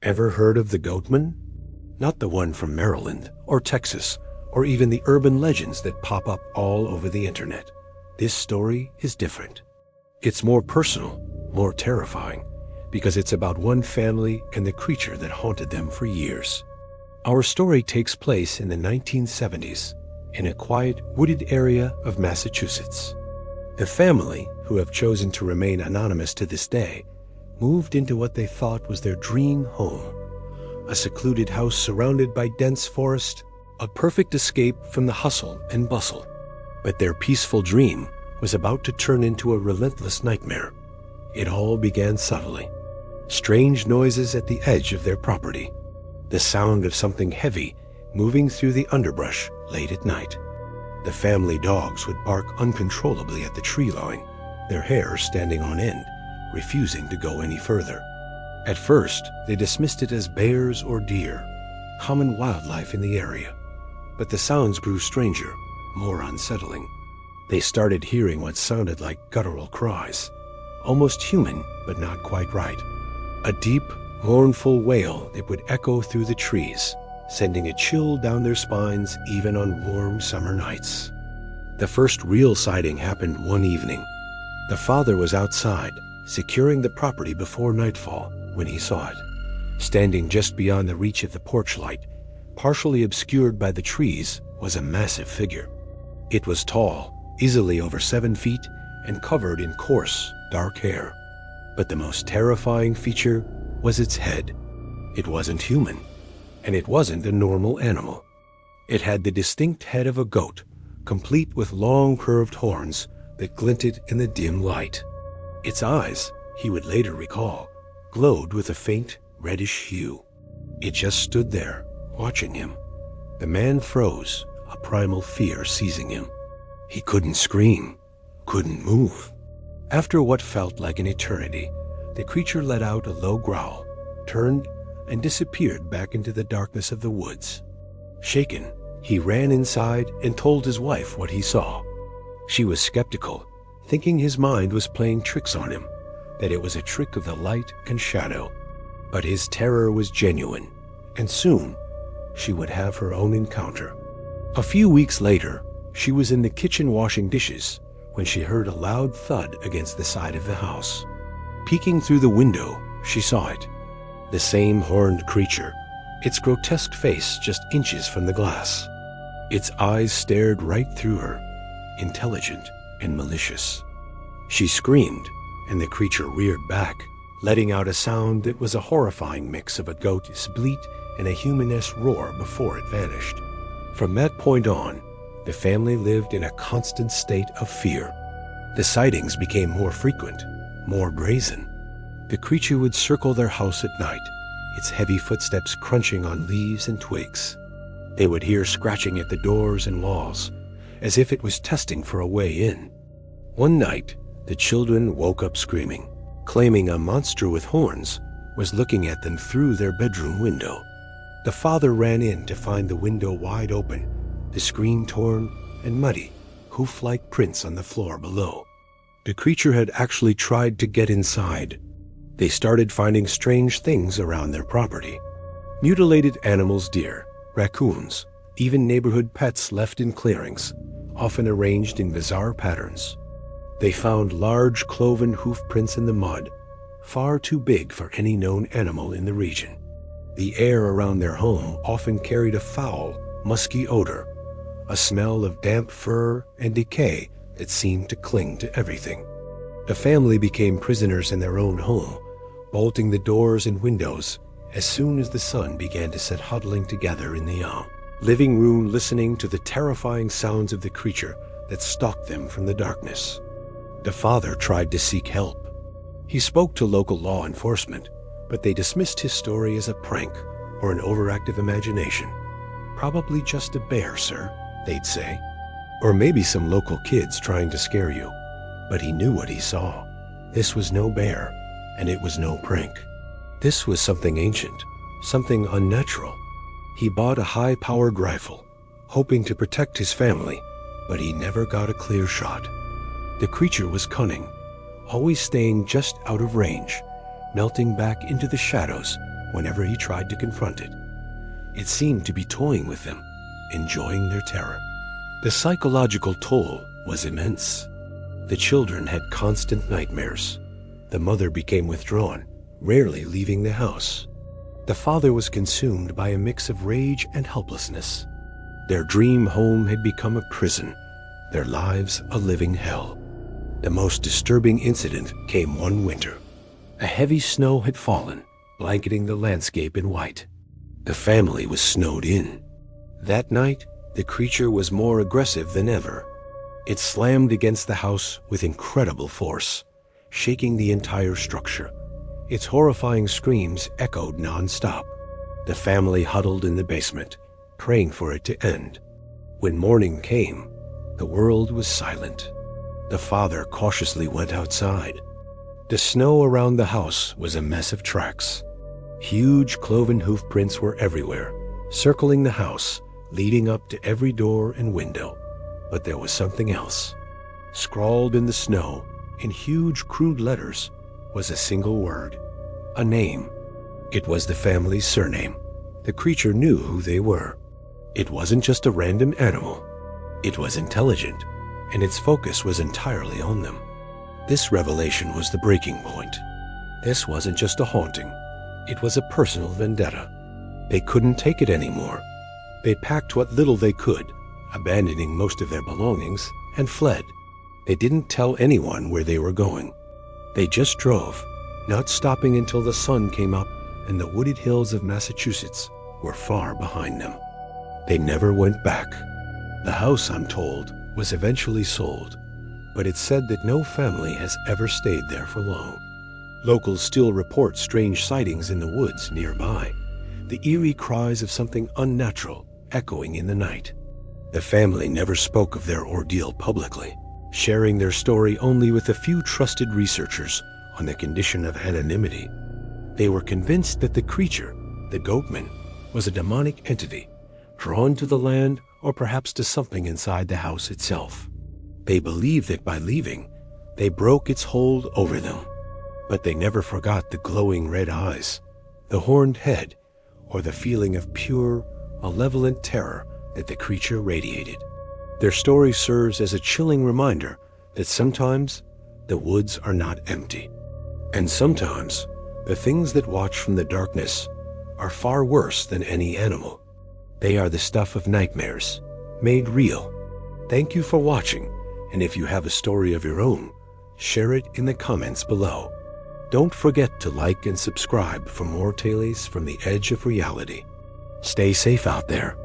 Ever heard of the Goatman? Not the one from Maryland or Texas, or even the urban legends that pop up all over the internet. This story is different. It's more personal, more terrifying, because it's about one family and the creature that haunted them for years. Our story takes place in the 1970s, in a quiet, wooded area of Massachusetts. The family, who have chosen to remain anonymous to this day, moved into what they thought was their dream home. A secluded house surrounded by dense forest, a perfect escape from the hustle and bustle. But their peaceful dream was about to turn into a relentless nightmare. It all began subtly. Strange noises at the edge of their property. The sound of something heavy moving through the underbrush late at night. The family dogs would bark uncontrollably at the tree line, their hair standing on end, refusing to go any further. At first, they dismissed it as bears or deer, common wildlife in the area. But the sounds grew stranger, more unsettling. They started hearing what sounded like guttural cries, almost human, but not quite right. A deep, mournful wail that would echo through the trees, sending a chill down their spines even on warm summer nights. The first real sighting happened one evening. The father was outside, securing the property before nightfall, when he saw it. Standing just beyond the reach of the porch light, partially obscured by the trees, was a massive figure. It was tall, easily over 7 feet, and covered in coarse, dark hair. But the most terrifying feature was its head. It wasn't human, and it wasn't a normal animal. It had the distinct head of a goat, complete with long curved horns that glinted in the dim light. Its eyes, he would later recall, glowed with a faint, reddish hue. It just stood there, watching him. The man froze, a primal fear seizing him. He couldn't scream, couldn't move. After what felt like an eternity, the creature let out a low growl, turned, and disappeared back into the darkness of the woods. Shaken, he ran inside and told his wife what he saw. She was skeptical, thinking his mind was playing tricks on him, that it was a trick of the light and shadow. But his terror was genuine, and soon she would have her own encounter. A few weeks later, she was in the kitchen washing dishes when she heard a loud thud against the side of the house. Peeking through the window, she saw it. The same horned creature, its grotesque face just inches from the glass. Its eyes stared right through her, intelligent and malicious. She screamed, and the creature reared back, letting out a sound that was a horrifying mix of a goat's bleat and a human-esque roar before it vanished. From that point on, the family lived in a constant state of fear. The sightings became more frequent, more brazen. The creature would circle their house at night, its heavy footsteps crunching on leaves and twigs. They would hear scratching at the doors and walls, as if it was testing for a way in. One night, the children woke up screaming, claiming a monster with horns was looking at them through their bedroom window. The father ran in to find the window wide open, the screen torn and muddy, hoof-like prints on the floor below. The creature had actually tried to get inside. They started finding strange things around their property. Mutilated animals, deer, raccoons, even neighborhood pets left in clearings, often arranged in bizarre patterns. They found large cloven hoof prints in the mud, far too big for any known animal in the region. The air around their home often carried a foul, musky odor, a smell of damp fur and decay that seemed to cling to everything. The family became prisoners in their own home, bolting the doors and windows as soon as the sun began to set, huddling together in the living room, listening to the terrifying sounds of the creature that stalked them from the darkness. The father tried to seek help. He spoke to local law enforcement, but they dismissed his story as a prank or an overactive imagination. "Probably just a bear, sir," they'd say. Or maybe some local kids trying to scare you. But he knew what he saw. This was no bear, and it was no prank. This was something ancient, something unnatural. He bought a high-powered rifle, hoping to protect his family, but he never got a clear shot. The creature was cunning, always staying just out of range, melting back into the shadows whenever he tried to confront it. It seemed to be toying with them, enjoying their terror. The psychological toll was immense. The children had constant nightmares. The mother became withdrawn, rarely leaving the house. The father was consumed by a mix of rage and helplessness. Their dream home had become a prison, their lives a living hell. The most disturbing incident came one winter. A heavy snow had fallen, blanketing the landscape in white. The family was snowed in. That night, the creature was more aggressive than ever. It slammed against the house with incredible force, shaking the entire structure. Its horrifying screams echoed non-stop. The family huddled in the basement, praying for it to end. When morning came, the world was silent. The father cautiously went outside. The snow around the house was a mess of tracks. Huge cloven hoof prints were everywhere, circling the house, leading up to every door and window. But there was something else. Scrawled in the snow, in huge crude letters, was a single word, a name. It was the family's surname. The creature knew who they were. It wasn't just a random animal. It was intelligent, and its focus was entirely on them. This revelation was the breaking point. This wasn't just a haunting. It was a personal vendetta. They couldn't take it anymore. They packed what little they could, abandoning most of their belongings, and fled. They didn't tell anyone where they were going. They just drove, not stopping until the sun came up and the wooded hills of Massachusetts were far behind them. They never went back. The house, I'm told, was eventually sold, but it's said that no family has ever stayed there for long. Locals still report strange sightings in the woods nearby, the eerie cries of something unnatural echoing in the night. The family never spoke of their ordeal publicly, sharing their story only with a few trusted researchers on the condition of anonymity. They were convinced that the creature, the Goatman, was a demonic entity, drawn to the land or perhaps to something inside the house itself. They believed that by leaving, they broke its hold over them. But they never forgot the glowing red eyes, the horned head, or the feeling of pure, malevolent terror that the creature radiated. Their story serves as a chilling reminder that sometimes the woods are not empty. And sometimes the things that watch from the darkness are far worse than any animal. They are the stuff of nightmares, made real. Thank you for watching, and if you have a story of your own, share it in the comments below. Don't forget to like and subscribe for more tales from the edge of reality. Stay safe out there.